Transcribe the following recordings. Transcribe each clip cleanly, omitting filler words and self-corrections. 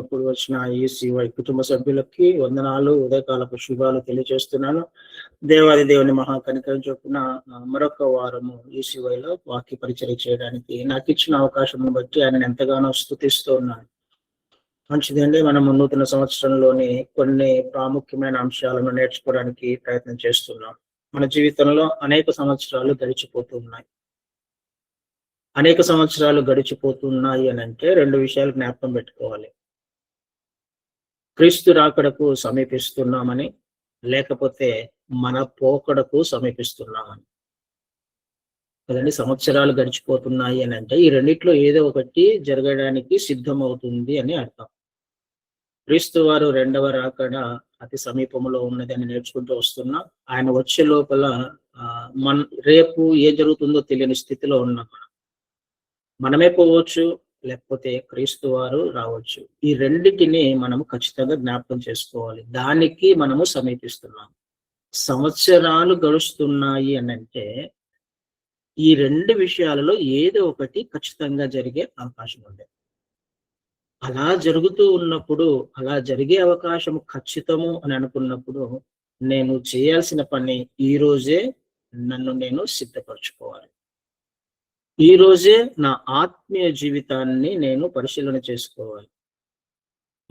ఇప్పుడు వచ్చిన ఈసీవై కుటుంబ సభ్యులకి వందనాలు, ఉదయకాలపు శుభాలు తెలియజేస్తున్నాను. దేవాది దేవుని మహాకనికరం చొప్పున మరొక వారము ఈసీవైలో వాక్య పరిచయం చేయడానికి నాకు ఇచ్చిన అవకాశం బట్టి ఆయన ఎంతగానో స్తుతిస్తూ ఉన్నాను. మంచిదండి, మనం నూతన సంవత్సరంలోని కొన్ని ప్రాముఖ్యమైన అంశాలను నేర్చుకోవడానికి ప్రయత్నం చేస్తున్నాం. మన జీవితంలో అనేక సంవత్సరాలు గడిచిపోతున్నాయి అని అంటే రెండు విషయాలు జ్ఞాపకం పెట్టుకోవాలి. క్రీస్తు రాకడకు సమీపిస్తున్నామని, లేకపోతే మన పోకడకు సమీపిస్తున్నామని. కదండి, సంవత్సరాలు గడిచిపోతున్నాయి అని అంటే ఈ రెండిట్లో ఏదో ఒకటి జరగడానికి సిద్ధమవుతుంది అని అర్థం. క్రీస్తు వారు రెండవ రాకడ అతి సమీపంలో ఉన్నది అని నేర్చుకుంటూ వస్తున్నాం. ఆయన వచ్చే లోపల రేపు ఏం జరుగుతుందో తెలియని స్థితిలో ఉన్నాం. మనమే పోవచ్చు, లేకపోతే క్రీస్తు వారు రావచ్చు. ఈ రెండిటిని మనము ఖచ్చితంగా జ్ఞాపకం చేసుకోవాలి. దానికి మనము సమీపిస్తున్నాం. సంవత్సరాలు గడుస్తున్నాయి అని అంటే ఈ రెండు విషయాలలో ఏదో ఒకటి ఖచ్చితంగా జరిగే అవకాశం ఉంది. అలా జరుగుతూ ఉన్నప్పుడు, అలా జరిగే అవకాశం ఖచ్చితము అని అనుకున్నప్పుడు నేను చేయాల్సిన పని ఈ రోజే నన్ను నేను సిద్ధపరచుకోవాలి. ఈ రోజే నా ఆత్మీయ జీవితాన్ని నేను పరిశీలన చేసుకోవాలి.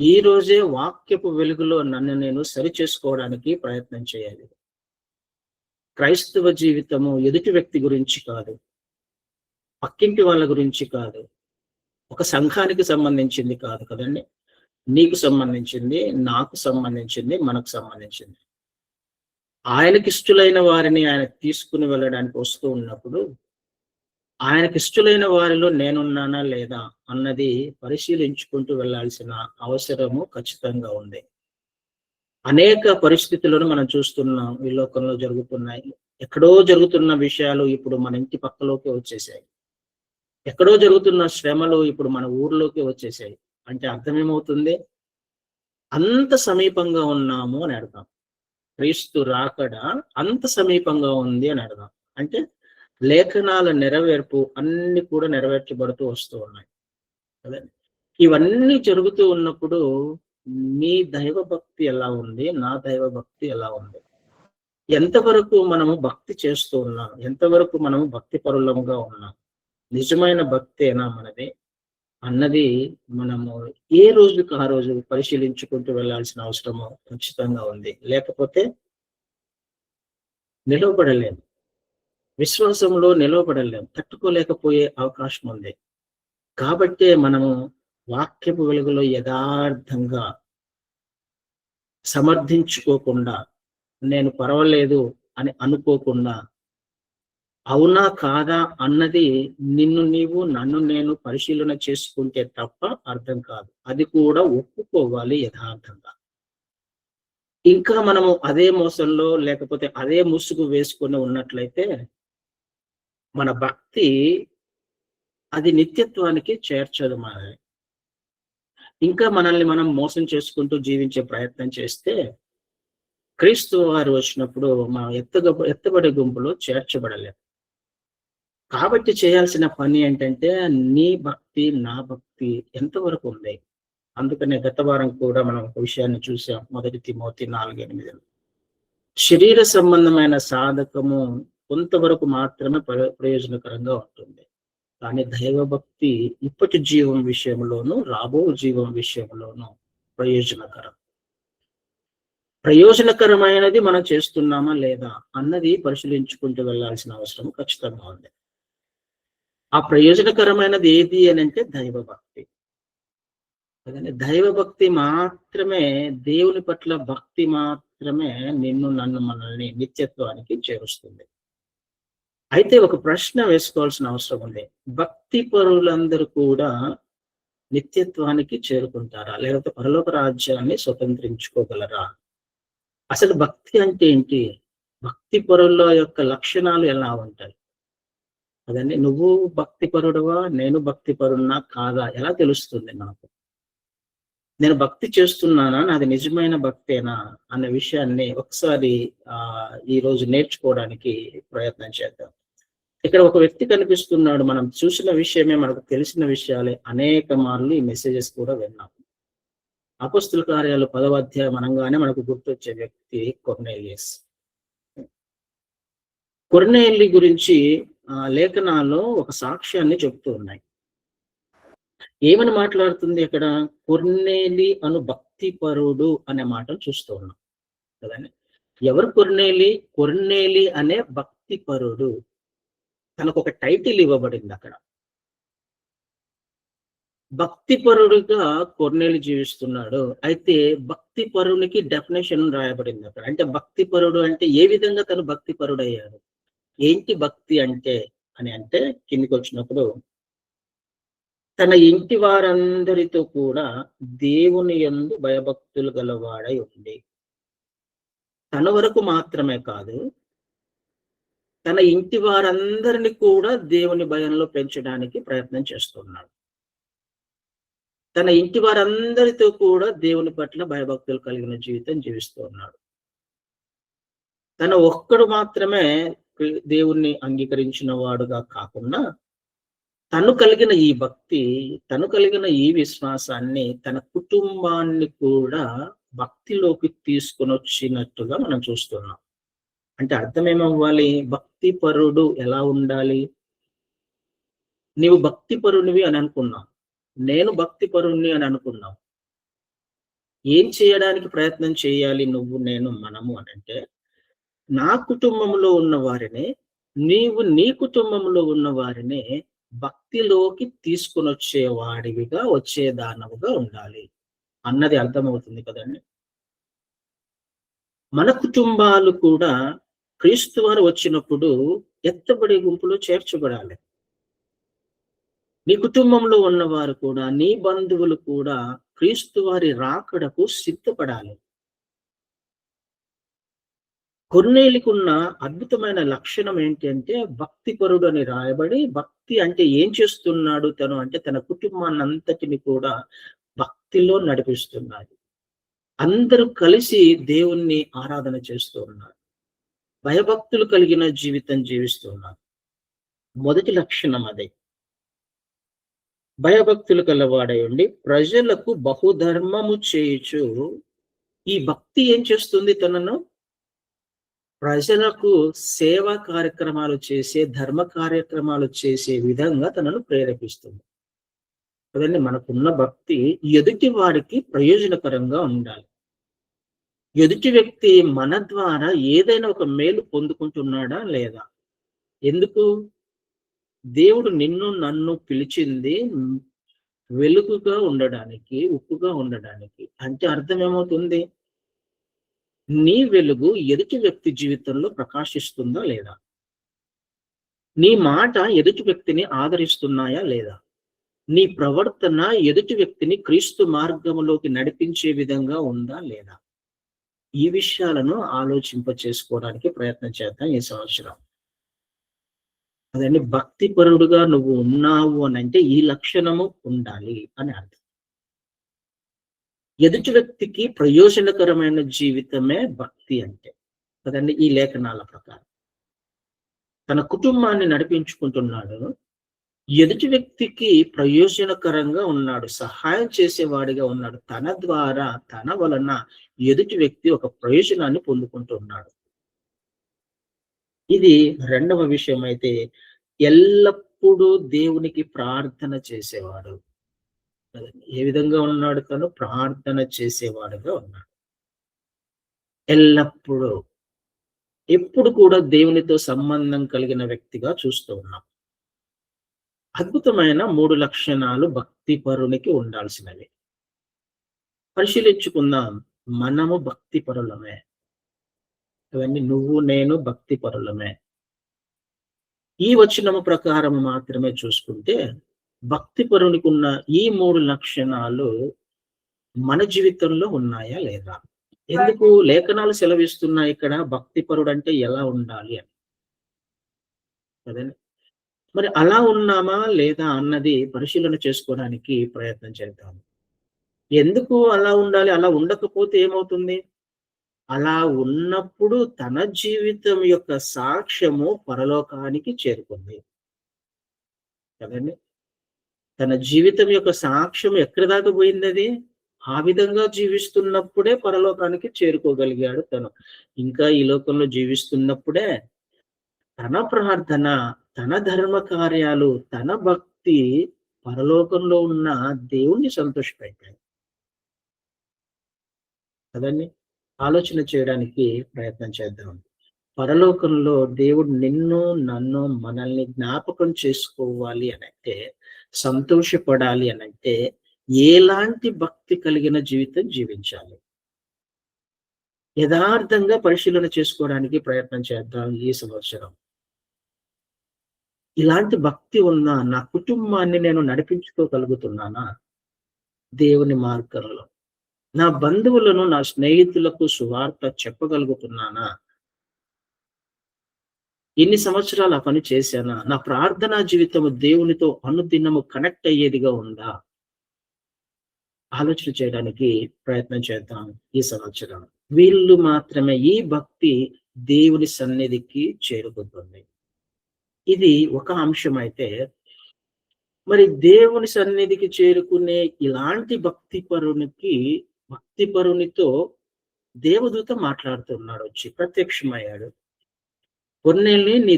ఈ రోజే వాక్యపు వెలుగులో నన్ను నేను సరి చేసుకోవడానికి ప్రయత్నం చేయాలి. క్రైస్తవ జీవితము ఎదుటి వ్యక్తి గురించి కాదు, పక్కింటి వాళ్ళ గురించి కాదు, ఒక సంఘానికి సంబంధించింది కాదు కదండి. నీకు సంబంధించింది, నాకు సంబంధించింది, మనకు సంబంధించింది. ఆయనకి ఇష్టలైన వారిని ఆయన తీసుకుని వెళ్ళడానికి వస్తూ ఉన్నప్పుడు ఆయనకి ఇష్టలైన వారిలో నేనున్నానా లేదా అన్నది పరిశీలించుకుంటూ వెళ్ళాల్సిన అవసరము ఖచ్చితంగా ఉంది. అనేక పరిస్థితులను మనం చూస్తున్నాం, ఈ లోకంలో జరుగుతున్నాయి. ఎక్కడో జరుగుతున్న విషయాలు ఇప్పుడు మన ఇంటి పక్కలోకి వచ్చేసాయి. ఎక్కడో జరుగుతున్న శ్రమలు ఇప్పుడు మన ఊర్లోకి వచ్చేసాయి. అంటే అర్థం ఏమవుతుంది? అంత సమీపంగా ఉన్నాము అని అర్థం. క్రీస్తు రాకడ అంత సమీపంగా ఉంది అని అర్థం. అంటే లేఖనాల నెరవేర్పు అన్ని కూడా నెరవేర్చబడుతూ వస్తూ ఉన్నాయి కదండి. ఇవన్నీ జరుగుతూ ఉన్నప్పుడు మీ దైవ భక్తి ఎలా ఉంది, నా దైవ భక్తి ఎలా ఉంది, ఎంతవరకు మనము భక్తి చేస్తూ ఉన్నాం, ఎంతవరకు మనము భక్తి పరులముగా ఉన్నాం, నిజమైన భక్తేనా మనది అన్నది మనము ఏ రోజుకి ఆ రోజు పరిశీలించుకుంటూ వెళ్ళాల్సిన అవసరము ఖచ్చితంగా ఉంది. లేకపోతే నిలవబడలేము, విశ్వాసంలో నిలవబడలేము, తట్టుకోలేకపోయే అవకాశం ఉంది. కాబట్టే మనము వాక్యపు వెలుగులో యథార్థంగా సమర్థించుకోకుండా, నేను పర్వాలేదు అని అనుకోకుండా, అవునా కాదా అన్నది నిన్ను నీవు నన్ను నేను పరిశీలన చేసుకుంటే తప్ప అర్థం కాదు. అది కూడా ఒప్పుకోవాలి యథార్థంగా. ఇంకా మనము అదే మోసంలో లేకపోతే అదే ముసుగు వేసుకొని ఉన్నట్లయితే మన భక్తి అది నిత్యత్వానికి చేర్చదు. ఇంకా మనల్ని మనం మోసం చేసుకుంటూ జీవించే ప్రయత్నం చేస్తే క్రీస్తు వారు వచ్చినప్పుడు మనం ఎత్తబడే గుంపులో చేర్చబడలేము. కాబట్టి చేయాల్సిన పని ఏంటంటే నీ భక్తి నా భక్తి ఎంతవరకు ఉంది. అందుకనే గత వారం కూడా మనం ఒక విషయాన్ని చూసాం. 1 తిమోతి 4:8. శరీర సంబంధమైన సాధకము కొంతవరకు మాత్రమే ప్రయోజనకరంగా ఉంటుంది. కానీ దైవభక్తి ఇప్పటి జీవం విషయంలోనూ రాబో జీవం విషయంలోనూ ప్రయోజనకరమైనది మనం చేస్తున్నామా లేదా అన్నది పరిశీలించుకుంటూ వెళ్ళాల్సిన అవసరం ఖచ్చితంగా ఉంది. ఆ ప్రయోజనకరమైనది ఏది అని అంటే దైవభక్తి. దైవభక్తి మాత్రమే, దేవుని పట్ల భక్తి మాత్రమే నిన్ను నన్ను మనల్ని నిత్యత్వానికి చేరుస్తుంది. అయితే ఒక ప్రశ్న వేసుకోవాల్సిన అవసరం ఉంది. భక్తి పరులందరూ కూడా నిత్యత్వానికి చేరుకుంటారా, లేకపోతే పరలోక రాజ్యాన్ని స్వతంత్రించుకోగలరా? అసలు భక్తి అంటే ఏంటి? భక్తి పరుల యొక్క లక్షణాలు ఎలా ఉంటాయి? అదండి, నువ్వు భక్తి పరుడవా, నేను భక్తి పరున్నా కాదా ఎలా తెలుస్తుంది నాకు? నేను భక్తి చేస్తున్నానా, నాది నిజమైన భక్తేనా అన్న విషయాన్ని ఒకసారి ఈ రోజు నేర్చుకోవడానికి ప్రయత్నం చేద్దాం. ఇక్కడ ఒక వ్యక్తి కనిపిస్తున్నాడు. మనం చూసిన విషయమే, మనకు తెలిసిన విషయాలే అనేక మార్లు ఈ మెసేజెస్ కూడా విన్నాం. అపొస్తలుల కార్యాలు 10వ అధ్యాయం అనంగానే మనకు గుర్తొచ్చే వ్యక్తి కొర్నేలియస్. కొర్నేలి గురించి లేఖనాల్లో ఒక సాక్ష్యాన్ని చెప్తూ ఉన్నాయి. ఏమని మాట్లాడుతుంది ఇక్కడ? కొర్నేలి అను భక్తిపరుడు అనే మాటను చూస్తూ ఉన్నాం కదండి. ఎవరు కొర్నేలి? కొర్నేలి అనే భక్తిపరుడు. తనకు ఒక టైటిల్ ఇవ్వబడింది అక్కడ. భక్తిపరుడుగా కొర్నేలి జీవిస్తున్నాడు. అయితే భక్తిపరునికి డెఫినేషన్ రాయబడింది అక్కడ. అంటే భక్తిపరుడు అంటే ఏ విధంగా తను భక్తిపరుడయ్యాడు? ఏంటి భక్తి అంటే అని అంటే కిందికి వచ్చినప్పుడు తన ఇంటి వారందరితో కూడా దేవుని యందు భయభక్తులు గలవాడై ఉండి, తన వరకు మాత్రమే కాదు, తన ఇంటి వారందరిని కూడా దేవుని భయంలో పెంచడానికి ప్రయత్నం చేస్తున్నాడు. తన ఇంటి వారందరితో కూడా దేవుని పట్ల భయభక్తులు కలిగిన జీవితం జీవిస్తూ ఉన్నాడు. తన ఒక్కడు మాత్రమే దేవుణ్ణి అంగీకరించిన వాడుగా కాకుండా తను కలిగిన ఈ భక్తి, తను కలిగిన ఈ విశ్వాసాన్ని తన కుటుంబాన్ని కూడా భక్తిలోకి తీసుకొని వచ్చినట్టుగా మనం చూస్తున్నాం. అంటే అర్థం ఏమవ్వాలి? భక్తి పరుడు ఎలా ఉండాలి? నీవు భక్తి పరునివి అని అనుకున్నావు, నేను భక్తి పరుణ్ణి అని అనుకున్నావు. ఏం చేయడానికి ప్రయత్నం చేయాలి నువ్వు, నేను, మనము అని అంటే, నా కుటుంబంలో ఉన్న వారిని, నీవు నీ కుటుంబంలో ఉన్న వారిని భక్తిలోకి తీసుకొని వచ్చేవాడివిగా, వచ్చేదానవుగా ఉండాలి అన్నది అర్థమవుతుంది కదండి. మన కుటుంబాలు కూడా క్రీస్తు వారు వచ్చినప్పుడు ఎత్తబడే గుంపులో చేర్చబడాలి. నీ కుటుంబంలో ఉన్నవారు కూడా, నీ బంధువులు కూడా క్రీస్తు వారి రాకడకు సిద్ధపడాలి. కొర్నేలికున్న అద్భుతమైన లక్షణం ఏంటి అంటే భక్తిపరుడు అని రాయబడి, భక్తి అంటే ఏం చేస్తున్నాడు తను అంటే తన కుటుంబాన్ని అంతటిని కూడా భక్తిలో నడిపిస్తున్నాడు. అందరూ కలిసి దేవుణ్ణి ఆరాధన చేస్తూ ఉన్నారు. భయభక్తులు కలిగిన జీవితం జీవిస్తున్నారు. మొదటి లక్షణం అదే. భయభక్తులు కలవాడై ఉండి ప్రజలకు బహుధర్మము చేయుచు, ఈ భక్తి ఏం చేస్తుంది? తనను ప్రజలకు సేవా కార్యక్రమాలు చేసే, ధర్మ కార్యక్రమాలు చేసే విధంగా తనను ప్రేరేపిస్తుంది కదండి. మనకున్న భక్తి ఎదుటి వారికి ప్రయోజనకరంగా ఉండాలి. ఎదుటి వ్యక్తి మన ద్వారా ఏదైనా ఒక మేలు పొందుకుంటున్నాడా లేదా? ఎందుకు? దేవుడు నిన్ను నన్ను పిలిచింది వెలుగుగా ఉండడానికి, ఉప్పుగా ఉండడానికి. అంటే అర్థం ఏమవుతుంది? నీ వెలుగు ఎదుటి వ్యక్తి జీవితంలో ప్రకాశిస్తుందా లేదా? నీ మాట ఎదుటి వ్యక్తిని ఆదరిస్తున్నాయా లేదా? నీ ప్రవర్తన ఎదుటి వ్యక్తిని క్రీస్తు మార్గంలోకి నడిపించే విధంగా ఉందా లేదా? ఈ విషయాలను ఆలోచింప చేసుకోవడానికి ప్రయత్నం చేద్దాం ఈ సంవత్సరం. అదండి, భక్తిపరుడుగా నువ్వు ఉన్నావు అని అంటే ఈ లక్షణము ఉండాలి అని అర్థం. ఎదుటి వ్యక్తికి ప్రయోజనకరమైన జీవితమే భక్తి అంటే కదండి. ఈ లేఖనాల ప్రకారం తన కుటుంబాన్ని నడిపించుకుంటున్నాడు, ఎదుటి వ్యక్తికి ప్రయోజనకరంగా ఉన్నాడు, సహాయం చేసేవాడిగా ఉన్నాడు. తన ద్వారా, తన వలన ఎదుటి వ్యక్తి ఒక ప్రయోజనాన్ని పొందుకుంటున్నాడు. ఇది రెండవ విషయం. అయితే ఎల్లప్పుడూ దేవునికి ప్రార్థన చేసేవాడు. ఏ విధంగా ఉన్నాడు? తను ప్రార్థన చేసేవాడుగా ఉన్నాడు. ఎల్లప్పుడూ, ఎప్పుడు కూడా దేవునితో సంబంధం కలిగిన వ్యక్తిగా చూస్తూ ఉన్నాం. అద్భుతమైన 3 లక్షణాలు భక్తిపరునికి ఉండాల్సినవి. పరిశీలించుకుందాం. మనము భక్తిపరులమే. అవన్నీ నువ్వు నేను భక్తిపరులమే. ఈ వచనము ప్రకారం మాత్రమే చూసుకుంటే భక్తిపరునికి ఉన్న ఈ 3 లక్షణాలు మన జీవితంలో ఉన్నాయా లేదా? ఎందుకు లేఖనాలు సెలవిస్తున్నాయి ఇక్కడ భక్తిపరుడు అంటే ఎలా ఉండాలి అని కదండి. మరి అలా ఉన్నామా లేదా అన్నది పరిశీలన చేసుకోవడానికి ప్రయత్నం చేద్దాం. ఎందుకు అలా ఉండాలి? అలా ఉండకపోతే ఏమవుతుంది? అలా ఉన్నప్పుడు తన జీవితం యొక్క సాక్ష్యము పరలోకానికి చేరుకుంది కదండి. తన జీవితం యొక్క సాక్ష్యం ఎక్కడి దాకా పోయింది? అది ఆ విధంగా జీవిస్తున్నప్పుడే పరలోకానికి చేరుకోగలిగాడు తను. ఇంకా ఈ లోకంలో జీవిస్తున్నప్పుడే తన ప్రార్థన, తన ధర్మ కార్యాలు, తన భక్తి పరలోకంలో ఉన్న దేవుణ్ణి సంతోషపెట్టాయి. కదండీ! ఆలోచన చేయడానికి ప్రయత్నం చేద్దాం. పరలోకంలో దేవుడు నిన్ను, నన్ను, మనల్ని జ్ఞాపకం చేసుకోవాలి అనంటే, సంతోషపడాలి అనంటే, ఎలాంటి భక్తి కలిగిన జీవితం జీవించాలి? యథార్థంగా పరిశీలన చేసుకోవడానికి ప్రయత్నం చేద్దాం ఈ సంవత్సరం. ఇలాంటి భక్తి ఉన్న నా కుటుంబాన్ని నేను నడిపించుకోగలుగుతున్నానా దేవుని మార్గంలో? నా బంధువులను, నా స్నేహితులకు సువార్త చెప్పగలుగుతున్నానా? ఎన్ని సంవత్సరాలు ఆ పని చేశానా? నా ప్రార్థనా జీవితము దేవునితో అనుదినము కనెక్ట్ అయ్యేదిగా ఉందా? ఆలోచన చేయడానికి ప్రయత్నం చేద్దాం ఈ సంవత్సరం. వీళ్ళు మాత్రమే ఈ భక్తి దేవుని సన్నిధికి చేరుకుంటుంది. ఇది ఒక అంశం అయితే, మరి దేవుని సన్నిధికి చేరుకునే ఇలాంటి భక్తి పరునితో దేవదూత మాట్లాడుతున్నాడు, వచ్చి ప్రత్యక్షమయ్యాడు. కొన్నేళ్ళని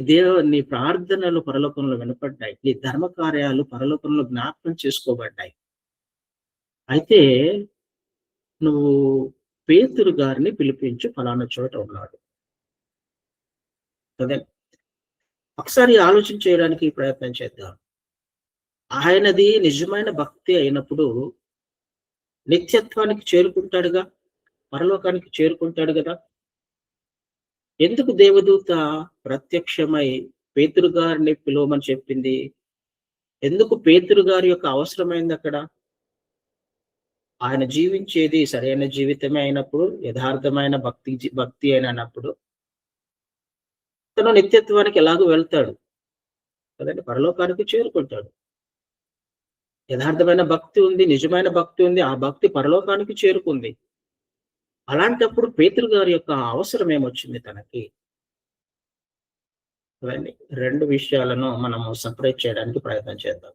నీ ప్రార్థనలు పరలోకంలో వినపడ్డాయి. నీ ధర్మ కార్యాలు పరలోకంలో జ్ఞాపకం చేసుకోబడ్డాయి. అయితే నువ్వు పేతురు గారిని పిలిపించు, ఫలానా చోట ఉన్నాడు. అదే ఒకసారి ఆలోచన చేయడానికి ప్రయత్నం చేద్దాం. ఆయనది నిజమైన భక్తి అయినప్పుడు నిత్యత్వానికి చేరుకుంటాడుగా, పరలోకానికి చేరుకుంటాడు కదా. ఎందుకు దేవదూత ప్రత్యక్షమై పేతురు గారిని పిలవమని చెప్పింది? ఎందుకు పేతురు గారి యొక్క అవసరమైంది అక్కడ? ఆయన జీవించేది సరైన జీవితమే అయినప్పుడు, యథార్థమైన భక్తి అయినప్పుడు తను నిత్యత్వానికి ఎలాగో వెళ్తాడు కదండి, పరలోకానికి చేరుకుంటాడు. యథార్థమైన భక్తి ఉంది, నిజమైన భక్తి ఉంది, ఆ భక్తి పరలోకానికి చేరుకుంది. అలాంటప్పుడు పేతురు గారి యొక్క అవసరం ఏమొచ్చింది తనకి? అవన్నీ రెండు విషయాలను మనము సపరేట్ చేయడానికి ప్రయత్నం చేద్దాం.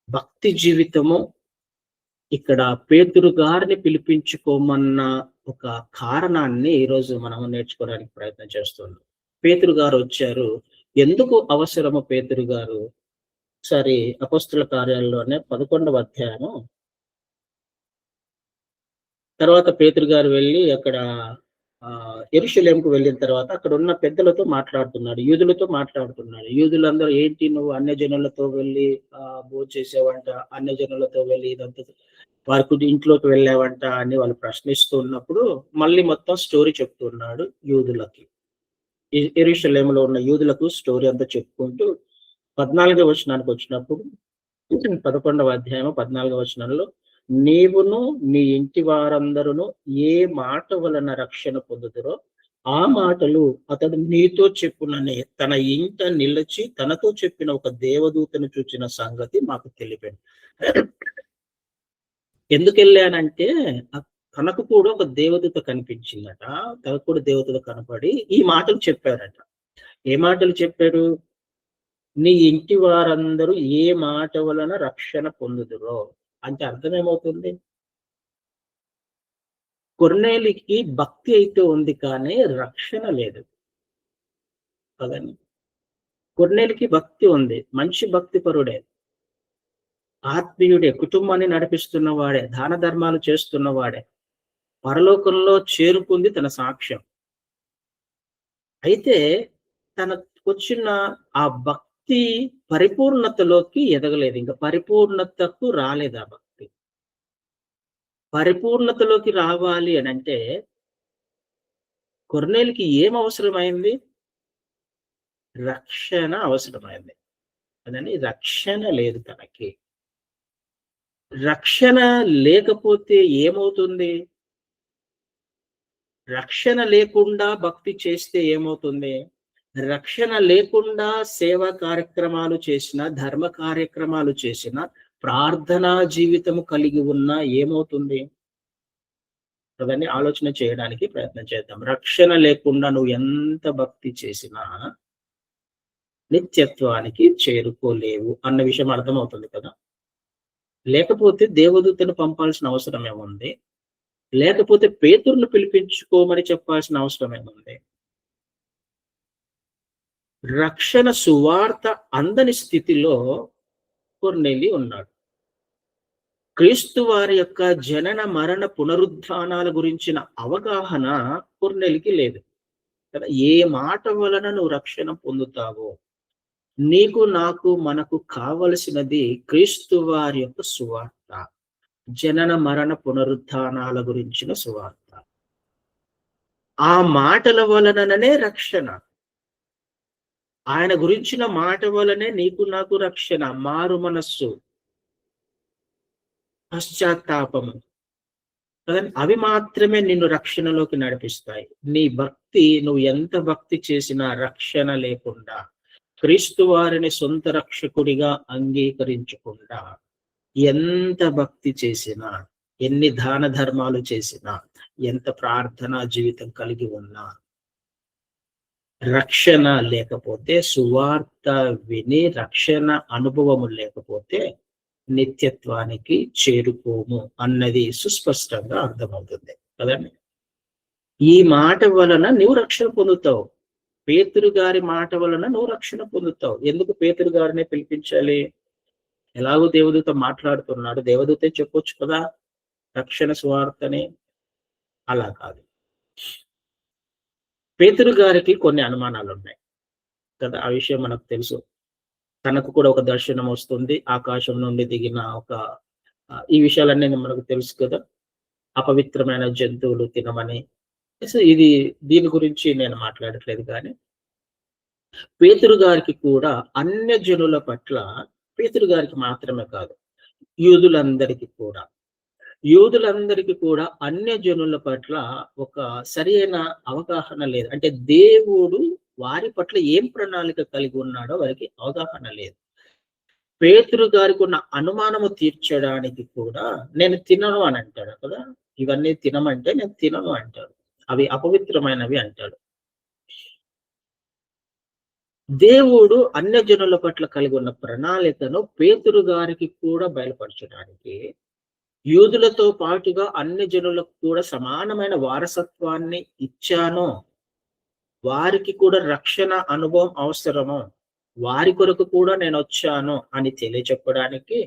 భక్తి జీవితము ఇక్కడ పేతురు గారిని పిలిపించుకోమన్న ఒక కారణాన్ని ఈరోజు మనము నేర్చుకోవడానికి ప్రయత్నం చేస్తున్నాం. పేతురు గారు వచ్చారు. ఎందుకు అవసరము పేతురు గారు? సరే, అపోస్తుల కార్యాల్లోనే 11వ అధ్యాయము తర్వాత పేతురు గారు వెళ్ళి అక్కడ యెరూషలేముకు వెళ్ళిన తర్వాత అక్కడ ఉన్న పెద్దలతో మాట్లాడుతున్నాడు, యూదులతో మాట్లాడుతున్నాడు. యూదులందరూ, ఏంటి నువ్వు అన్యజనులతో వెళ్ళి భోంచేసావంట, అన్యజనులతో వెళ్ళి ఇదంతా వారికి ఇంట్లోకి వెళ్ళావంట అని వాళ్ళు ప్రశ్నిస్తూ ఉన్నప్పుడు మళ్ళీ మొత్తం స్టోరీ చెప్తున్నాడు యూదులకి. యెరూషలేములో ఉన్న యూదులకు స్టోరీ అంతా చెప్పుకుంటూ 14వ వచనానికి వచ్చినప్పుడు 11వ అధ్యాయం 14వ వచనంలో, నీవును నీ ఇంటి వారందరూ ఏ మాట వలన రక్షణ పొందుదురో ఆ మాటలు అతడు నీతో చెప్పునని తన ఇంట నిలిచి తనతో చెప్పిన ఒక దేవదూతను చూచిన సంగతి మాకు తెలిపాడు. ఎందుకు వెళ్ళానంటే తనకు కూడా ఒక దేవదూత కనిపించిందట. తనకు కూడా దేవదూత కనపడి ఈ మాటలు చెప్పారట. ఏ మాటలు చెప్పారు? నీ ఇంటి వారందరూ ఏ మాట వలన రక్షణ పొందుదురో అంటే అర్థం ఏమవుతుంది? కొర్నేలికి భక్తి అయితే ఉంది కానీ రక్షణ లేదు కదండి. కొర్నేలికి భక్తి ఉంది, మంచి భక్తి పరుడే, ఆత్మీయుడే, కుటుంబాన్ని నడిపిస్తున్నవాడే, దాన ధర్మాలు చేస్తున్నవాడే, పరలోకంలో చేరుకుంది తన సాక్ష్యం. అయితే తనకు వచ్చిన ఆ భక్తి పరిపూర్ణతలోకి ఎదగలేదు, ఇంకా పరిపూర్ణతకు రాలేదు. ఆ భక్తి పరిపూర్ణతలోకి రావాలి అని అంటే కొర్నేలికి ఏం అవసరమైంది? రక్షణ అవసరమైంది. అదని రక్షణ లేదు తనకి. రక్షణ లేకపోతే ఏమవుతుంది? రక్షణ లేకుండా భక్తి చేస్తే ఏమవుతుంది? రక్షణ లేకుండా సేవా కార్యక్రమాలు చేసిన, ధర్మ కార్యక్రమాలు చేసిన, ప్రార్థనా జీవితము కలిగి ఉన్నా ఏమవుతుంది? అవన్నీ ఆలోచన చేయడానికి ప్రయత్నం చేద్దాం. రక్షణ లేకుండా నువ్వు ఎంత భక్తి చేసినా నిత్యత్వానికి చేరుకోలేవు అన్న విషయం అర్థమవుతుంది కదా. లేకపోతే దేవదూతను పంపాల్సిన అవసరం ఏముంది? లేకపోతే పేతురును పిలిపించుకోమని చెప్పాల్సిన అవసరం ఏముంది? రక్షణ సువార్త అందని స్థితిలో కొర్నేలి ఉన్నాడు. క్రీస్తు వారి యొక్క జనన, మరణ, పునరుత్థానాల గురించిన అవగాహన కొర్నేలికి లేదు కదా. ఏ మాట వలన నువ్వు రక్షణ పొందుతావో, నీకు, నాకు, మనకు కావలసినది క్రీస్తు వారి యొక్క సువార్త. జనన, మరణ, పునరుత్థానాల గురించిన సువార్త. ఆ మాటల వలననే రక్షణ. ఆయన గురించిన మాట వలనే నీకు, నాకు రక్షణ, మారు మనస్సు, పశ్చాత్తాపము కదండి. అవి మాత్రమే నిన్ను రక్షణలోకి నడిపిస్తాయి. నీ భక్తి, నువ్వు ఎంత భక్తి చేసినా రక్షణ లేకుండా, క్రీస్తు వారిని సొంత రక్షకుడిగా అంగీకరించకుండా, ఎంత భక్తి చేసినా, ఎన్ని దాన ధర్మాలు చేసినా, ఎంత ప్రార్థనా జీవితం కలిగి ఉన్నా, రక్షణ లేకపోతే, సువార్త విని రక్షణ అనుభవము లేకపోతే నిత్యత్వానికి చేరుకోము అన్నది సుస్పష్టంగా అర్థమవుతుంది కదండి. ఈ మాట వలన నువ్వు రక్షణ పొందుతావు. పేతురు గారి మాట వలన నువ్వు రక్షణ పొందుతావు. ఎందుకు పేతురు గారినే పిలిపించాలి? ఎలాగో దేవదూత మాట్లాడుతున్నాడు, దేవదూతే చెప్పొచ్చు కదా రక్షణ సువార్తని. అలా కాదు. పేతురు గారికి కొన్ని అనుమానాలు ఉన్నాయి కదా, ఆ విషయం మనకు తెలుసు. తనకు కూడా ఒక దర్శనం వస్తుంది, ఆకాశం నుండి దిగిన ఒక ఈ విషయాలన్నీ మనకు తెలుసు కదా. అపవిత్రమైన జంతువులు తినమని. ఇది దీని గురించి నేను మాట్లాడట్లేదు కానీ, పేతురు గారికి కూడా అన్యజనుల పట్ల, పేతురు గారికి మాత్రమే కాదు, యూదులందరికీ కూడా అన్యజనుల పట్ల ఒక సరైన అవగాహన లేదు. అంటే దేవుడు వారి పట్ల ఏం ప్రణాళిక కలిగి ఉన్నాడో వారికి అవగాహన లేదు. పేతురు గారికి ఉన్న అనుమానము తీర్చడానికి కూడా నేను తినను అని అంటాడు కదా. ఇవన్నీ తినమంటే నేను తినను అంటాడు. అవి అపవిత్రమైనవి అంటాడు. దేవుడు అన్యజనుల పట్ల కలిగి ఉన్న ప్రణాళికను పేతురు గారికి కూడా బయలుపరచడానికి, యూదులతో పాటుగా అన్ని జనులకు కూడా సమానమైన వారసత్వాన్ని ఇచ్చాను, వారికి కూడా రక్షణ అనుభవం అవసరము, వారి కొరకు కూడా నేను వచ్చాను అని తెలియచెప్పడానికి,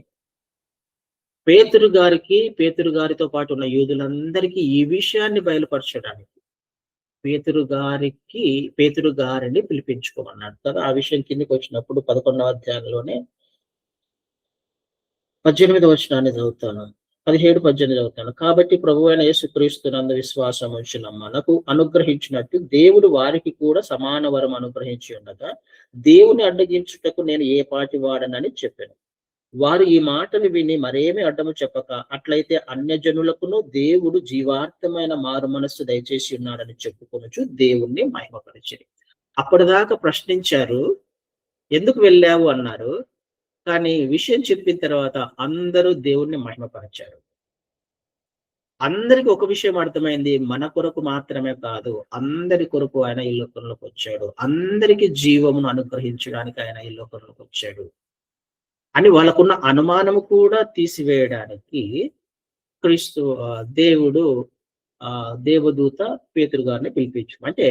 పేతురు గారితో పాటు ఉన్న యూదులందరికీ ఈ విషయాన్ని బయలుపరచడానికి పేతురు గారిని పిలిపించుకోమన్నాడు కదా. ఆ విషయం కిందకి వచ్చినప్పుడు 11వ అధ్యాయంలోనే 18వ వచనాన్ని చదువుతాను, 17, 18 చదువుతాను. కాబట్టి ప్రభువైన యేసుక్రీస్తునందు విశ్వాసం ఉంచిన మనకు అనుగ్రహించినట్టు దేవుడు వారికి కూడా సమాన వరం అనుగ్రహించి ఉండగా, దేవుని అడ్డగించుటకు నేను ఏ పాటి వాడనని చెప్పాను. వారు ఈ మాటలు విని మరేమి అడ్డము చెప్పక, అట్లయితే అన్యజనులకును దేవుడు జీవార్థమైన మారు మనస్సు దయచేసి ఉన్నాడని చెప్పుకొనుచు దేవుణ్ణి మహిమపరిచిరి. అప్పటిదాకా ప్రశ్నించారు, ఎందుకు వెళ్ళావు అన్నారు. కానీ విషయం చెప్పిన తర్వాత అందరూ దేవుణ్ణి మహిమపరిచారు. అందరికి ఒక విషయం అర్థమైంది, మన కొరకు మాత్రమే కాదు, అందరి కొరకు ఆయన ఈ లోకంలోకి వచ్చాడు, అందరికి జీవమును అనుగ్రహించడానికి ఆయన ఈ లోకంలోకి వచ్చాడు అని వాళ్ళకున్న అనుమానము కూడా తీసివేయడానికి క్రీస్తు దేవుడు దేవదూత పేతురు గారిని పిలిపించు. అంటే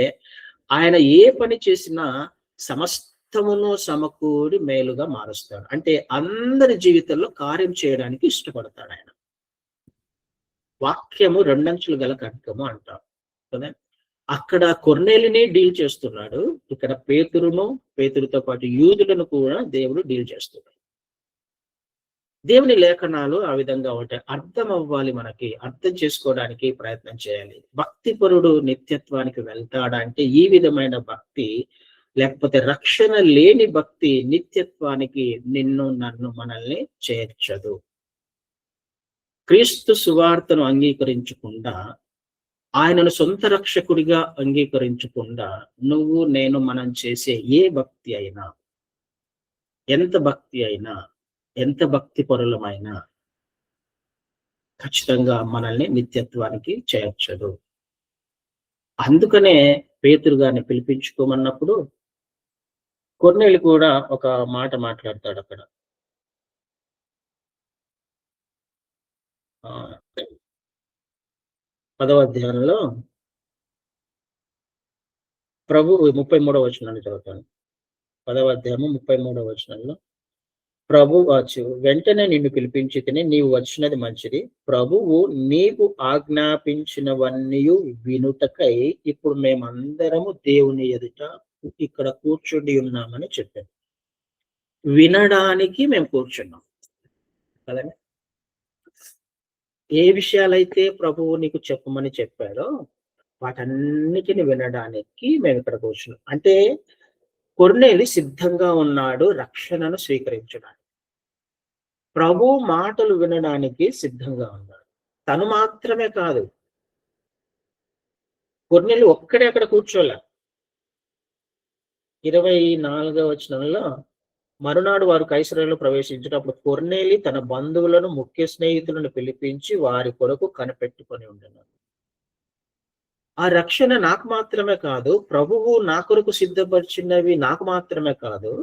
ఆయన ఏ పని చేసినా సమస్తమును సమకూడి మేలుగా మారుస్తాడు. అంటే అందరి జీవితంలో కార్యం చేయడానికి ఇష్టపడతాడు ఆయన. వాక్యము రెండంచులు గల ఖడ్గము అంటారు కదా. అక్కడ కొర్నేలిని డీల్ చేస్తున్నాడు, ఇక్కడ పేతురుతో పాటు యూదులను కూడా దేవుడు డీల్ చేస్తున్నాడు. దేవుని లేఖనాలు ఆ విధంగా ఉంటాయి. అర్థం అవ్వాలి, మనకి అర్థం చేసుకోవడానికి ప్రయత్నం చేయాలి. భక్తిపరుడు నిత్యత్వానికి వెళ్తాడంటే ఈ విధమైన భక్తి, లేకపోతే రక్షణ లేని భక్తి నిత్యత్వానికి నన్ను మనల్ని చేర్చదు. క్రీస్తు సువార్తను అంగీకరించకుండా, ఆయనను సొంత రక్షకుడిగా అంగీకరించకుండా నువ్వు నేను మనం చేసే ఏ భక్తి అయినా, ఎంత భక్తి పరులమైనా ఖచ్చితంగా మనల్ని నిత్యత్వానికి చేర్చదు. అందుకనే పేతురు గారిని పిలిపించుకోమన్నప్పుడు కొర్నేలి కూడా ఒక మాట మాట్లాడతాడు అక్కడ. 10వ అధ్యాయంలో ప్రభు 33వ వచనాన్ని చదువుతాను. 10వ అధ్యాయము 33వ వచనంలో ప్రభు వచ్చు వెంటనే నిన్ను పిలిపించితిని, నీవు వచ్చినది మంచిది. ప్రభువు నీకు ఆజ్ఞాపించినవన్నీయు వినుటకై ఇప్పుడు మేమందరము దేవుని ఎదుట ఇక్కడ కూర్చుండి ఉన్నామని చెప్పాను. వినడానికి మేము కూర్చున్నాం కదండి. ఏ విషయాలైతే ప్రభువు నీకు చెప్పమని చెప్పాడో వాటన్నిటిని వినడానికి మేము ఇక్కడ కూర్చున్నాం. అంటే కొర్నేలి సిద్ధంగా ఉన్నాడు రక్షణను స్వీకరించడానికి. ప్రభు మాటలు వినడానికి సిద్ధంగా ఉన్నాడు. తను మాత్రమే కాదు, కొర్నేలి ఒక్కడే అక్కడ కూర్చోలే. 24వ వచనంలో మరునాడు వారు కైసరలో ప్రవేశించినప్పుడు కొర్నేలి తన బంధువులను ముఖ్య స్నేహితులను పిలిపించి వారి కొరకు కనిపెట్టుకొని ఉండను. ఆ రక్షణ నాకు మాత్రమే కాదు, ప్రభువు నా కొరకు సిద్ధపరిచినవి నాకు మాత్రమే కాదు,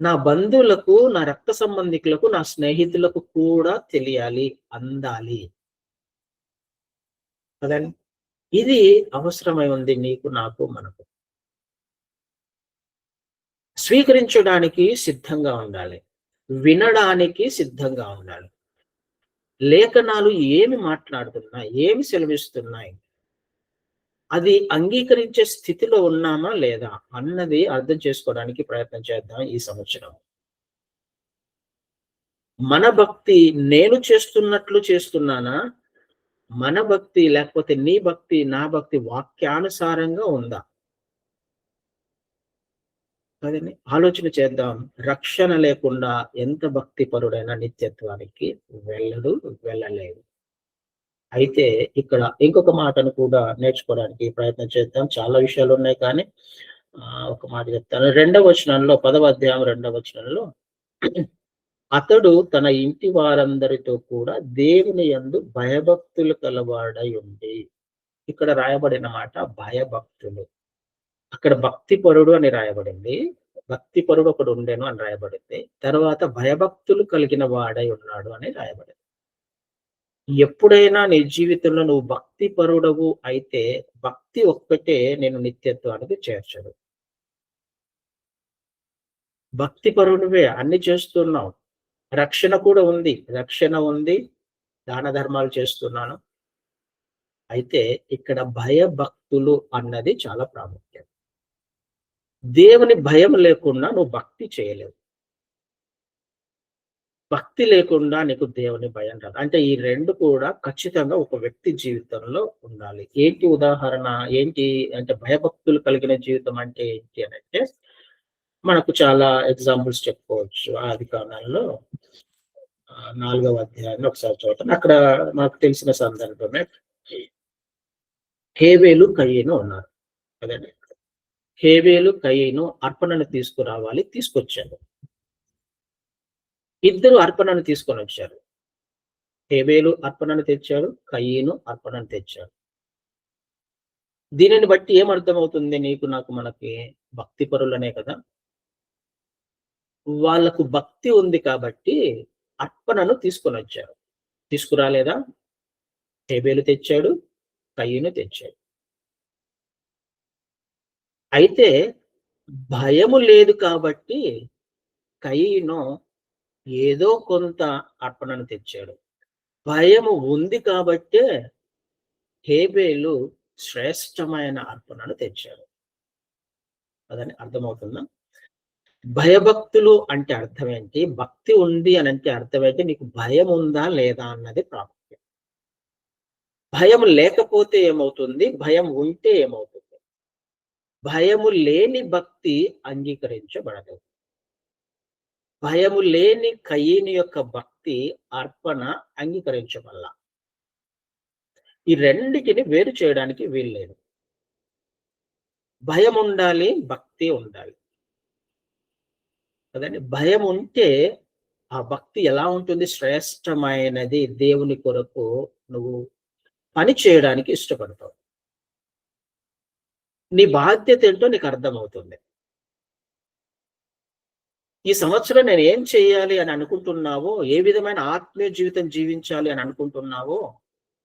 నా బంధువులకు, నా రక్త సంబంధికులకు, నా స్నేహితులకు కూడా తెలియాలి, అందాలి కదండి. ఇది అవసరమై ఉంది నీకు, నాకు, మనకు. స్వీకరించడానికి సిద్ధంగా ఉండాలి, వినడానికి సిద్ధంగా ఉండాలి. లేఖనాలు ఏమి మాట్లాడుతున్నాయి, ఏమి సెలవిస్తున్నాయి, అది అంగీకరించే స్థితిలో ఉన్నామా లేదా అన్నది అర్థం చేసుకోవడానికి ప్రయత్నం చేద్దాం ఈ సంవత్సరం. మన భక్తి నేను చేస్తున్నట్లు చేస్తున్నానా? మన భక్తి లేకపోతే నీ భక్తి, నా భక్తి వాక్యానుసారంగా ఉందా? కదండి. ఆలోచన చేద్దాం. రక్షణ లేకుండా ఎంత భక్తి పరుడైనా నిత్యత్వానికి వెళ్ళడు, వెళ్ళలేడు. అయితే ఇక్కడ ఇంకొక మాటను కూడా నేర్చుకోవడానికి ప్రయత్నం చేద్దాం. చాలా విషయాలు ఉన్నాయి కానీ ఒక మాట చెప్తాను. 2వ వచనంలో 10వ అధ్యాయం 2వ వచనంలో అతడు తన ఇంటి వారందరితో కూడా దేవుని యందు భయభక్తులు కలవాడై ఉండి. ఇక్కడ రాయబడిన మాట భయభక్తులు. అక్కడ భక్తిపరుడు అని రాయబడింది. భక్తిపరుడు ఒకడు ఉండెను అని రాయబడింది. తర్వాత భయభక్తులు కలిగిన వాడై ఉన్నాడు అని రాయబడింది. ఎప్పుడైనా నీ జీవితంలో నువ్వు భక్తిపరుడవు అయితే భక్తి ఒక్కటే నేను నిత్యత్వానికి చేర్చదు. భక్తిపరుడివే, అన్ని చేస్తున్నావు, రక్షణ కూడా ఉంది, రక్షణ ఉంది, దాన ధర్మాలు చేస్తున్నాను. అయితే ఇక్కడ భయభక్తులు అన్నది చాలా ప్రాముఖ్యం. దేవుని భయం లేకుండా నువ్వు భక్తి చేయలేవు. భక్తి లేకుండా నీకు దేవుని భయం రాదు. అంటే ఈ 2 కూడా ఖచ్చితంగా ఒక వ్యక్తి జీవితంలో ఉండాలి. ఏంటి ఉదాహరణ? ఏంటి అంటే భయభక్తులు కలిగిన జీవితం అంటే ఏంటి అనంటే మనకు చాలా ఎగ్జాంపుల్స్ చెప్పుకోవచ్చు. ఆదికాండంలో 4వ అధ్యాయాన్ని ఒకసారి చూద్దాం. అక్కడ మనకు తెలిసిన సందర్భమే. హేబేలు, కయీను ఉన్నారు కదండి. హేబేలు, కయీను అర్పణను తీసుకురావాలి, తీసుకొచ్చారు. ఇద్దరు అర్పణను తీసుకొని వచ్చారు. హేబేలు అర్పణను తెచ్చాడు, కయీను అర్పణను తెచ్చాడు. దీనిని బట్టి ఏమర్థమవుతుంది నీకు, నాకు, మనకి? భక్తి పరులనే కదా. వాళ్ళకు భక్తి ఉంది కాబట్టి అర్పణను తీసుకొని వచ్చారు. తీసుకురాలేదా? హేబేలు తెచ్చాడు, కయీను తెచ్చాడు. అయితే భయము లేదు కాబట్టి కయీను ఏదో కొంత అర్పణను తెచ్చాడు. భయము ఉంది కాబట్టే హేబేలు శ్రేష్టమైన అర్పణను తెచ్చాడు. అదని అర్థమవుతుందా? భయభక్తులు అంటే అర్థం ఏంటి? భక్తి ఉంది అని అంటే అర్థం ఏంటి? నీకు భయం ఉందా లేదా అన్నది ప్రాముఖ్యం. భయం లేకపోతే ఏమవుతుంది? భయం ఉంటే ఏమవుతుంది? భయము లేని భక్తి అంగీకరించబడదు. భయము లేని కయీను యొక్క భక్తి అర్పణ అంగీకరించబడాల. ఈ రెండిటిని వేరు చేయడానికి వీల్లేదు. భయం ఉండాలి, భక్తి ఉండాలి కదండి. భయం ఉంటే ఆ భక్తి ఎలా ఉంటుంది? శ్రేష్టమైనది. దేవుని కొరకు నువ్వు పని చేయడానికి ఇష్టపడతావు. నీ బాధ్యత ఏంటో నీకు అర్థమవుతుంది. ఈ సంవత్సరం నేను ఏం చేయాలి అని అనుకుంటున్నావో, ఏ విధమైన ఆత్మీయ జీవితం జీవించాలి అని అనుకుంటున్నావో,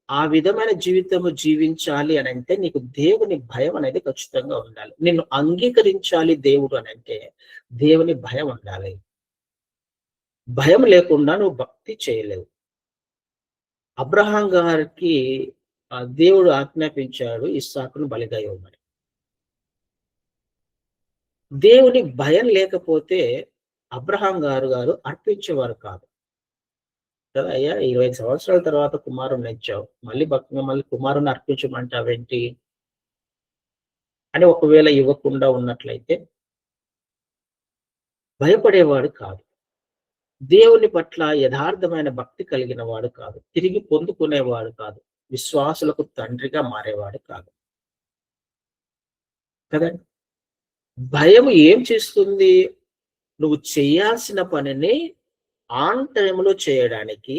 ఆ విధమైన జీవితము జీవించాలి అనంటే నీకు దేవుని భయం అనేది ఖచ్చితంగా ఉండాలి. నిన్ను అంగీకరించాలి దేవుడు అనంటే దేవుని భయం ఉండాలి. భయం లేకుండా నువ్వు భక్తి చేయలేవు. అబ్రహాం గారికి దేవుడు ఆజ్ఞాపించాడు ఇస్సాకును బలిగా ఇవ్వమని. దేవుని భయం లేకపోతే అబ్రహాం గారు అర్పించేవారు కాదు కదా. అయ్యా 25 సంవత్సరాల తర్వాత కుమారుని ఇచ్చావు, మళ్ళీ కుమారుని అర్పించమంటావేంటి అని ఒకవేళ ఇవ్వకుండా ఉన్నట్లయితే భయపడేవాడు కాదు. దేవుని పట్ల యథార్థమైన భక్తి కలిగిన వాడు కాదు. తిరిగి పొందుకునేవాడు కాదు. విశ్వాసులకు తండ్రిగా మారేవాడు కాదు కదండి. భయం ఏం చేస్తుంది? నువ్వు చేయాల్సిన పనిని ఆన్ టైంలో చేయడానికి,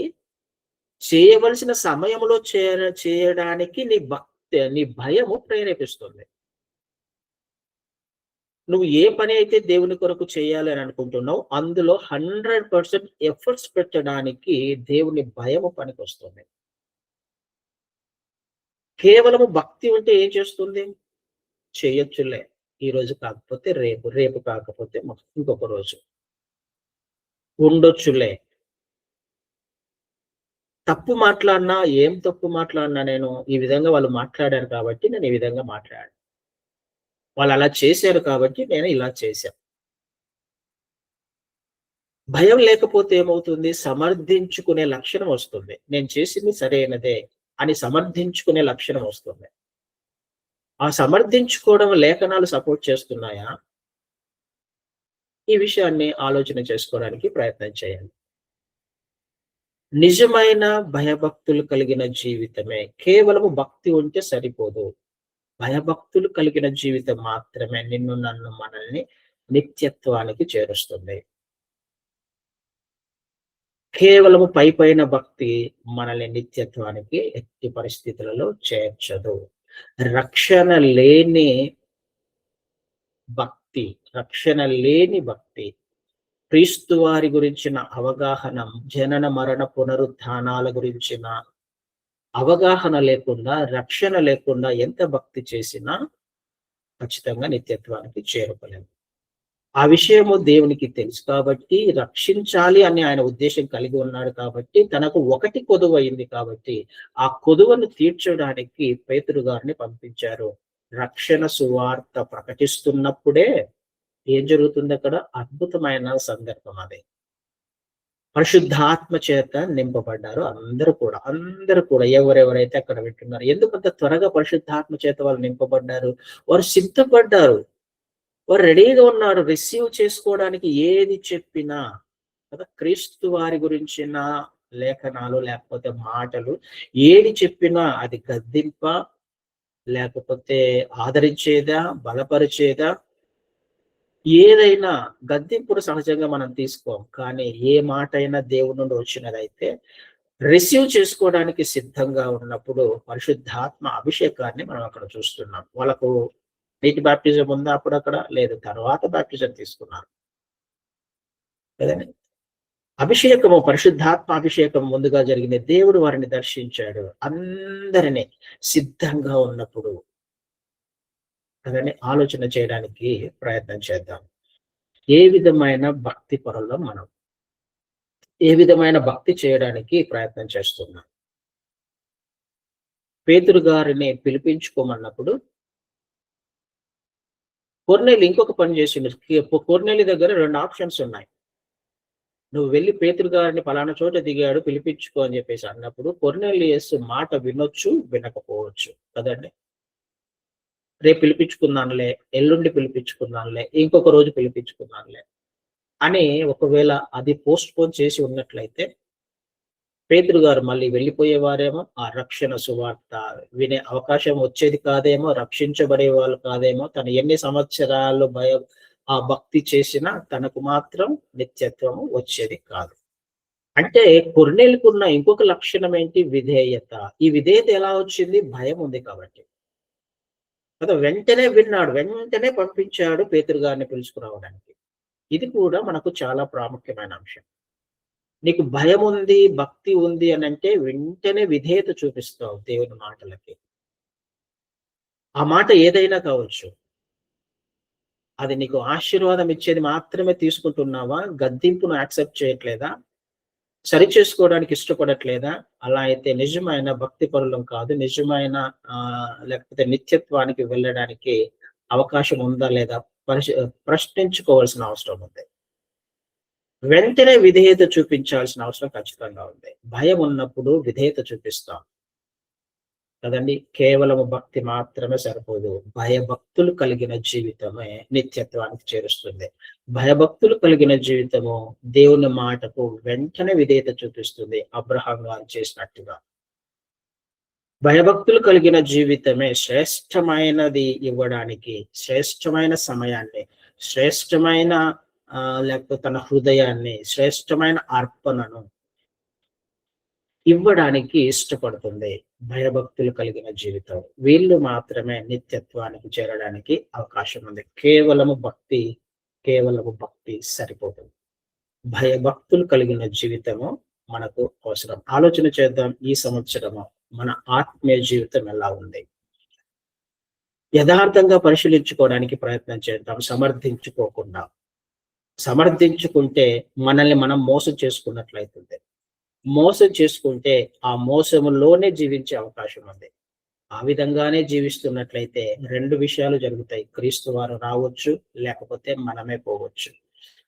చేయవలసిన సమయంలో చేయడానికి నీ భయము ప్రేరేపిస్తుంది. నువ్వు ఏ పని అయితే దేవుని కొరకు చేయాలి అని అనుకుంటున్నావు, అందులో 100% ఎఫర్ట్స్ పెట్టడానికి దేవుని భయము పనికొస్తుంది. కేవలము భక్తి ఉంటే ఏం చేస్తుంది? చేయొచ్చులే, ఈ రోజు కాకపోతే రేపు, రేపు కాకపోతే ఇంకొక రోజు ఉండొచ్చులే. తప్పు మాట్లాడినా, ఏం తప్పు మాట్లాడినా నేను ఈ విధంగా వాళ్ళు మాట్లాడారు కాబట్టి నేను ఈ విధంగా మాట్లాడాను. వాళ్ళు అలా చేశారు కాబట్టి నేను ఇలా చేశాను. భయం లేకపోతే ఏమవుతుంది? సమర్థించుకునే లక్షణం వస్తుంది. నేను చేసింది సరైనదే అని సమర్థించుకునే లక్షణం వస్తుంది. ఆ సమర్థించుకోవడం లేఖనాలు సపోర్ట్ చేస్తున్నాయా? ఈ విషయాన్ని ఆలోచన చేసుకోవడానికి ప్రయత్నం చేయండి. నిజమైన భయభక్తులు కలిగిన జీవితమే. కేవలము భక్తి ఉంటే సరిపోదు. భయభక్తులు కలిగిన జీవితం మాత్రమే నిన్ను, నన్ను, మనల్ని నిత్యత్వానికి చేరుస్తుంది. కేవలము పైపైన భక్తి మనల్ని నిత్యత్వానికి ఎట్టి పరిస్థితులలో చేర్చదు. రక్షణ లేని భక్తి, రక్షణ లేని భక్తి, క్రీస్తు వారి గురించిన అవగాహన, జనన మరణ పునరుత్థానాల గురించిన అవగాహన లేకుండా, రక్షణ లేకుండా ఎంత భక్తి చేసినా ఖచ్చితంగా నిత్యత్వానికి చేరుకోలేము. ఆ విషయము దేవునికి తెలుసు కాబట్టి, రక్షించాలి అని ఆయన ఉద్దేశం కలిగి ఉన్నాడు కాబట్టి, తనకు ఒకటి కొదువైంది కాబట్టి, ఆ కొదువను తీర్చడానికి పేతురు గారిని పంపించారు. రక్షణ సువార్త ప్రకటిస్తున్నప్పుడే ఏం జరుగుతుంది అక్కడ? అద్భుతమైన సందర్భం అది. పరిశుద్ధాత్మ చేత నింపబడ్డారు అందరూ కూడా ఎవరెవరైతే అక్కడ వింటున్నారు. ఎందుకంత త్వరగా పరిశుద్ధాత్మ చేత వాళ్ళు నింపబడ్డారు? వారు సిద్ధపడ్డారు, వారు రెడీగా ఉన్నారు రిసీవ్ చేసుకోవడానికి. ఏది చెప్పినా కదా, క్రీస్తు వారి గురించిన లేఖనాలు లేకపోతే మాటలు ఏది చెప్పినా అది గద్దింప, లేకపోతే ఆదరించేదా, బలపరిచేదా, ఏదైనా గద్దింపును సహజంగా మనం తీసుకోం. కానీ ఏ మాట అయినా దేవుని నుండి వచ్చినదైతే రిసీవ్ చేసుకోవడానికి సిద్ధంగా ఉన్నప్పుడు పరిశుద్ధాత్మ అభిషేకాన్ని మనం అక్కడ చూస్తున్నాం. వాళ్ళకు నీటి బాప్టిజం ఉందా అప్పుడు? అక్కడ లేదు, తర్వాత బాప్టిజం తీసుకున్నారు కదండి. అభిషేకము, పరిశుద్ధాత్మ అభిషేకం ముందుగా జరిగింది. దేవుడు వారిని దర్శించాడు అందరినీ సిద్ధంగా ఉన్నప్పుడు. అదని ఆలోచన చేయడానికి ప్రయత్నం చేద్దాం. ఏ విధమైన భక్తి పరుల్లో మనం, ఏ విధమైన భక్తి చేయడానికి ప్రయత్నం చేస్తున్నాం? పేతురు గారిని పిలిపించుకోమన్నప్పుడు కొర్నేలి ఇంకొక పని చేసిండు. కొర్నేలి దగ్గర 2 ఆప్షన్స్ ఉన్నాయి. నువ్వు వెళ్ళి పేతురు గారిని పలానా చోట దిగాడు పిలిపించుకో అని చెప్పేసి అన్నప్పుడు కొర్నేలియస్ మాట వినొచ్చు, వినకపోవచ్చు కదండి. రేపు పిలిపించుకున్నానులే, ఎల్లుండి పిలిపించుకున్నానులే, ఇంకొక రోజు పిలిపించుకున్నానులే అని ఒకవేళ అది పోస్ట్ పోన్ చేసి ఉన్నట్లయితే పేతురు గారు మళ్ళీ వెళ్ళిపోయేవారేమో, ఆ రక్షణ సువార్త వినే అవకాశం వచ్చేది కాదేమో, రక్షించబడే వాళ్ళు కాదేమో. తను ఎన్ని సంవత్సరాలు ఆ భక్తి చేసినా తనకు మాత్రం నిత్యత్వము వచ్చేది కాదు. అంటే కొర్నేలికున్న ఇంకొక లక్షణం ఏంటి? విధేయత. ఈ విధేయత ఎలా వచ్చింది? భయం ఉంది కాబట్టి కదా. వెంటనే విన్నాడు, వెంటనే పంపించాడు పేతురు గారిని పిలుచుకురావడానికి. ఇది కూడా మనకు చాలా ప్రాముఖ్యమైన అంశం. నీకు భయం ఉంది, భక్తి ఉంది అనంటే వెంటనే విధేయత చూపిస్తావు దేవుని మాటలకి. ఆ మాట ఏదైనా కావచ్చు. అది నీకు ఆశీర్వాదం ఇచ్చేది మాత్రమే తీసుకుంటున్నావా? గద్దింపును యాక్సెప్ట్ చేయట్లేదా? సరిచేసుకోవడానికి ఇష్టపడట్లేదా? అలా అయితే నిజమైన భక్తిపరులం కాదు. నిజమైన లేకపోతే నిత్యత్వానికి వెళ్ళడానికి అవకాశం ఉందా లేదా ప్రశ్నించుకోవాల్సిన అవసరం ఉంది. వెంటనే విధేయత చూపించాల్సిన అవసరం ఖచ్చితంగా ఉంది. భయం ఉన్నప్పుడు విధేయత చూపిస్తాం కదండీ! కేవలము భక్తి మాత్రమే సరిపోదు. భయభక్తులు కలిగిన జీవితమే నిత్యత్వానికి చేరుస్తుంది. భయభక్తులు కలిగిన జీవితము దేవుని మాటకు వెంటనే విధేయత చూపిస్తుంది. అబ్రహాం గారు చేసినట్టుగా. భయభక్తులు కలిగిన జీవితమే శ్రేష్టమైనది ఇవ్వడానికి, శ్రేష్టమైన సమయాన్ని, శ్రేష్టమైన లేకపోతే తన హృదయాన్ని, శ్రేష్టమైన అర్పణను ఇవ్వడానికి ఇష్టపడుతుంది. భయభక్తులు కలిగిన జీవితం. వీళ్ళు మాత్రమే నిత్యత్వానికి చేరడానికి అవకాశం ఉంది. కేవలము భక్తి సరిపోతుంది. భయభక్తులు కలిగిన జీవితము మనకు అవసరం. ఆలోచన చేద్దాం, ఈ సంవత్సరము మన ఆత్మీయ జీవితం ఎలా ఉంది? యథార్థంగా పరిశీలించుకోవడానికి ప్రయత్నం చేద్దాం, సమర్థించుకోకుండా. సమర్థించుకుంటే మనల్ని మనం మోసం చేసుకున్నట్లయితుంది. మోసం చేసుకుంటే ఆ మోసములోనే జీవించే అవకాశం ఉంది. ఆ విధంగానే జీవిస్తున్నట్లయితే 2 విషయాలు జరుగుతాయి. క్రీస్తు వారు రావచ్చు, లేకపోతే మనమే పోవచ్చు.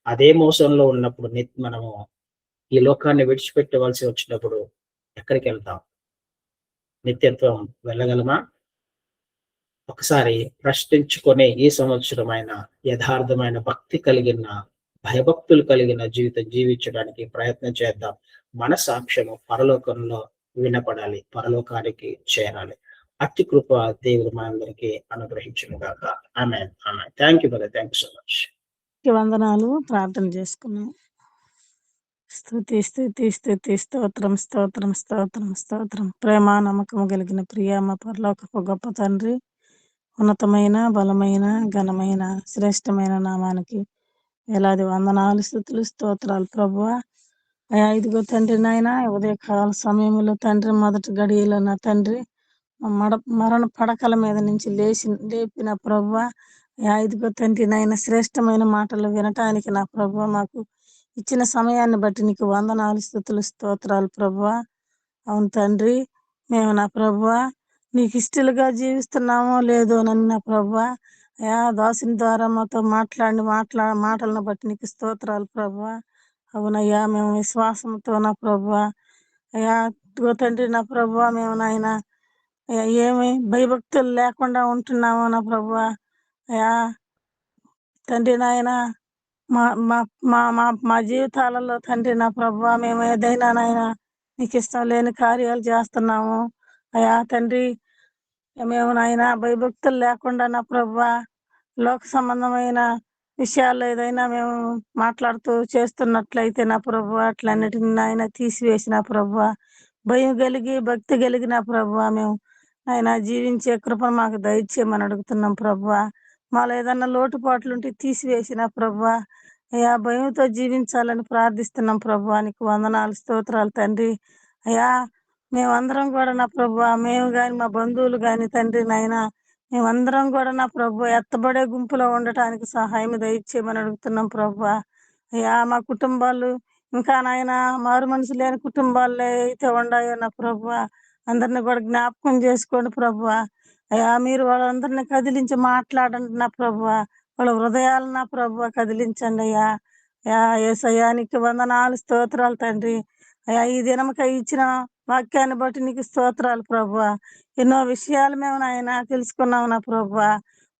అదే మోసంలో ఉన్నప్పుడు మనము ఈ లోకాన్ని విడిచిపెట్టవలసి వచ్చినప్పుడు ఎక్కడికి వెళ్తాం? నిత్యత్వం వెళ్ళగలమా? ఒకసారి ప్రశ్నించుకునే ఈ సంవత్సరమైన యథార్థమైన భక్తి కలిగిన, భయభక్తులు కలిగిన జీవితం జీవించడానికి ప్రయత్నం చేద్దాం. మన సాక్ష్యము పరలోకంలో వినపడాలి, పరలోకానికి చేరాలి. అట్టి కృప దేవుడు మనందరికీ అనుగ్రహించును గాక. ఆమేన్. ఆమేన్. Thank you brother. Thank you so much. వందనాలు. ప్రార్థన చేసుకున్నాం. స్తుతి స్తుతి స్తుతి స్తోత్రం స్తోత్రం స్తోత్రం స్తోత్రం. ప్రేమ నమ్మకము కలిగిన ప్రియ మా పరలోకపు గొప్ప తండ్రి, ఉన్నతమైన బలమైన ఘనమైన శ్రేష్టమైన నామానికి వేలాది వందనాలు స్తుతులు స్తోత్రాలు ప్రభువా. అయా ఇదిగో తండ్రి నాయన ఉదయకాల సమయంలో తండ్రి మొదటి గడియలో నా తండ్రి మరణ పడకల మీద నుంచి లేపిన ప్రభువా. అయా ఇదిగో తండ్రి నాయన శ్రేష్టమైన మాటలు వినటానికి నా ప్రభువా మాకు ఇచ్చిన సమయాన్ని బట్టి నీకు వందనాలు స్తుతులు స్తోత్రాలు ప్రభువా. అవును తండ్రి, మేము నా ప్రభువా నీకు ఇష్టలుగా జీవిస్తున్నామో లేదో నన్ను నా ప్రభువా. అయా దాసుని ద్వారా మాతో మాటలను బట్టి నీకు స్తోత్రాలు ప్రభువా. అవునయ్యా మేము విశ్వాసంతో నా ప్రభువా అయా ఇదిగో తండ్రి నా ప్రభువా మేము నాయన ఏమి భయభక్తులు లేకుండా ఉంటున్నామో నా ప్రభువా. అయా తండ్రి నాయన మా మా మా మా మా జీవితాలలో తండ్రి నా ప్రభువా మేము ఏదైనా నాయన నీకు ఇష్టం లేని కార్యాలు చేస్తున్నాము. అయా తండ్రి మేము నాయన భయభక్తులు లేకుండా నా ప్రభువా లోక సంబంధమైన విషయాలు ఏదైనా మేము మాట్లాడుతూ చేస్తున్నట్లయితే నా ప్రభువా అట్లన్నిటిని నాయన తీసివేసిన ప్రభువా భయం కలిగి భక్తి కలిగిన ప్రభువా మేము ఆయన జీవించే కృపను మాకు దయచేయమని అడుగుతున్నాం ప్రభువా. మాలో ఏదన్నా లోటుపాట్లు ఉంటే తీసివేసిన ప్రభువా అయా భయంతో జీవించాలని ప్రార్థిస్తున్నాం ప్రభువా. నీకు వందనాలు స్తోత్రాలు తండ్రి. అయా మేమందరం కూడా నా ప్రభువా మేము కానీ మా బంధువులు కానీ తండ్రి నాయన మేమందరం కూడా నా ప్రభు ఎత్తబడే గుంపులో ఉండటానికి సహాయం దయచేయమని అడుగుతున్నాం ప్రభువా. అయ్యా మా కుటుంబాలు ఇంకా నాయన మారు మనసు లేని కుటుంబాల్లో అయితే ఉన్నాయో నా ప్రభువా అందరిని కూడా జ్ఞాపకం చేసుకోండి ప్రభువా. అయ్యా మీరు వాళ్ళందరినీ కదిలించి మాట్లాడండి నా ప్రభువా. వాళ్ళ హృదయాలు నా ప్రభువా కదిలించండి అయ్యా. అయ్యా యేసయ్యా నీకు వందనాలు స్తోత్రాలు తండ్రి. అయ్యా ఈ దినముకై ఇచ్చిన వాక్యాన్ని బట్టి నీకు స్తోత్రాలు ప్రభువా. ఎన్నో విషయాలు మేము నాయన తెలుసుకున్నాం నా ప్రభువా.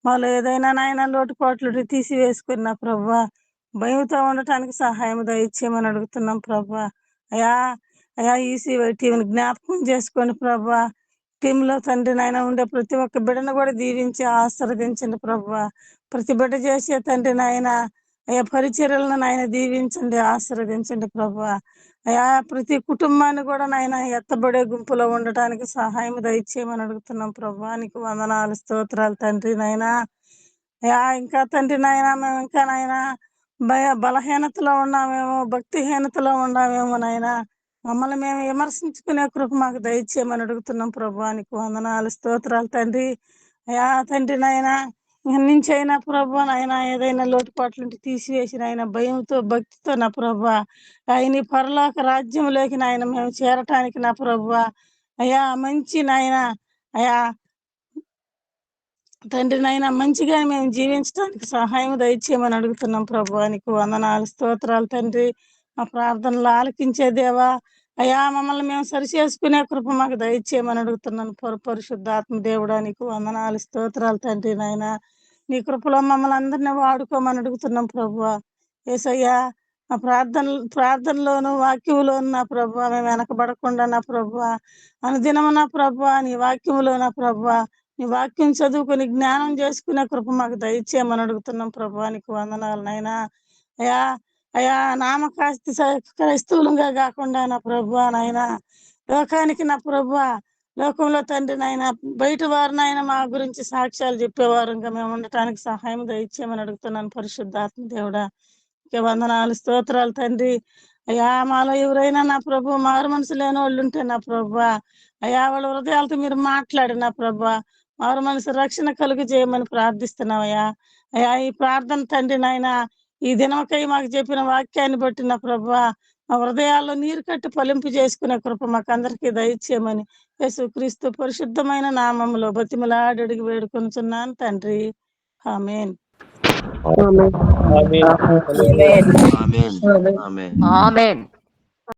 మాలో ఏదైనా నాయన లోటుపాట్లు తీసివేసుకున్న ప్రభువా భయంతో ఉండటానికి సహాయం దయచేయమని అడుగుతున్నాం ప్రభువా. అయా అయా ఈసీవై టీంని జ్ఞాపకం చేసుకొని ప్రభువా టీంలో తండ్రి నాయన ఉండే ప్రతి ఒక్క బిడ్డను కూడా దీవించి ఆశీర్వదించండి ప్రభువా. ప్రతి బిడ్డ చేసే తండ్రి నాయన అయా పరిచర్యలను నాయన దీవించండి ఆశీర్వదించండి ప్రభువా. అయా ప్రతి కుటుంబాన్ని కూడా నాయన ఎత్తబడే గుంపులో ఉండటానికి సహాయం దయచేయమని అడుగుతున్నాం ప్రభువా. నీకు వందనాలు స్తోత్రాలు తండ్రి నాయన. అయా ఇంకా తండ్రి నాయన మేము ఇంకా నాయన బలహీనతలో ఉన్నామేమో, భక్తిహీనతలో ఉన్నామేమో నాయనా. మమ్మల్ని మేము విమర్శించుకునే కృప మాకు దయచేయమని అడుగుతున్నాం ప్రభా. నీకు వందనాలు, స్తోత్రాలు తండ్రి. అయా తండ్రి నాయనా, నుంచి అయినా ప్రభా నాయన ఏదైనా లోటుపాట్లుంటే తీసివేసి నాయన భయంతో భక్తితో నా ప్రభా ఆయన పరలోక రాజ్యంలోకి నాయన మేము చేరటానికి నా ప్రభా అయా మంచి నాయన అయా తండ్రి నాయన మంచిగా మేము జీవించడానికి సహాయం దయచేయమని అడుగుతున్నాం ప్రభా. నీకు వందనాలు, స్తోత్రాలు తండ్రి. మా ప్రార్థనలు ఆలకించే దేవా అయా మమ్మల్ని మేము సరిచేసుకునే కృప మాకు దయచేయమని అడుగుతున్నాను. పరిశుద్ధాత్మ దేవుడా నీకు వందనాలు, స్తోత్రాలు తండ్రి నాయన. నీ కృపలో మమ్మల్ని అందరినీ వాడుకోమని అడుగుతున్నాం ప్రభువా. యేసయ్యా మా ప్రార్థనలోను వాక్యములోను నా ప్రభువా మేము వెనకబడకుండా నా ప్రభువా అనుదినము నా ప్రభువా నీ వాక్యములో నా ప్రభువా నీ వాక్యం చదువుకొని జ్ఞానం చేసుకునే కృప మాకు దయచేయమని అడుగుతున్నాం ప్రభువా. నీకు వందనాలు నాయనా. అయా అయా నామకాస్తి క్రైస్తవులుగా కాకుండా నా ప్రభువా నాయనా లోకానికి నా ప్రభువా లోకంలో తండ్రి నాయన బయట వారినైనా మా గురించి సాక్ష్యాలు చెప్పేవారు ఇంకా మేము ఉండటానికి సహాయం దయచేయమని అడుగుతున్నాను. పరిశుద్ధాత్మ దేవుడా వందనాలు, స్తోత్రాలు తండ్రి. అయా మాలో ఎవరైనా నా ప్రభు మారు మనసు లేని వాళ్ళు ఉంటే నా ప్రభు అయా వాళ్ళ హృదయాలతో మీరు మాట్లాడి నా ప్రభు మారు మనసు రక్షణ కలుగు చేయమని ప్రార్థిస్తున్నామయ్యా. అయా ఈ ప్రార్థన తండ్రి నాయన ఈ దినమకై మాకు చెప్పిన వాక్యాన్ని బట్టి నా ప్రభు మా హృదయాల్లో నీరు కట్టి ఫలింపు చేసుకునే కృప మాకు అందరికీ దయచేయమని యేసుక్రీస్తు పరిశుద్ధమైన నామములో బతిమలాడి అడిగి వేడుకొనుచున్నాను తండ్రి. ఆమేన్. ఆమేన్. ఆమేన్. హల్లెలూయా. ఆమేన్. ఆమేన్. ఆమేన్.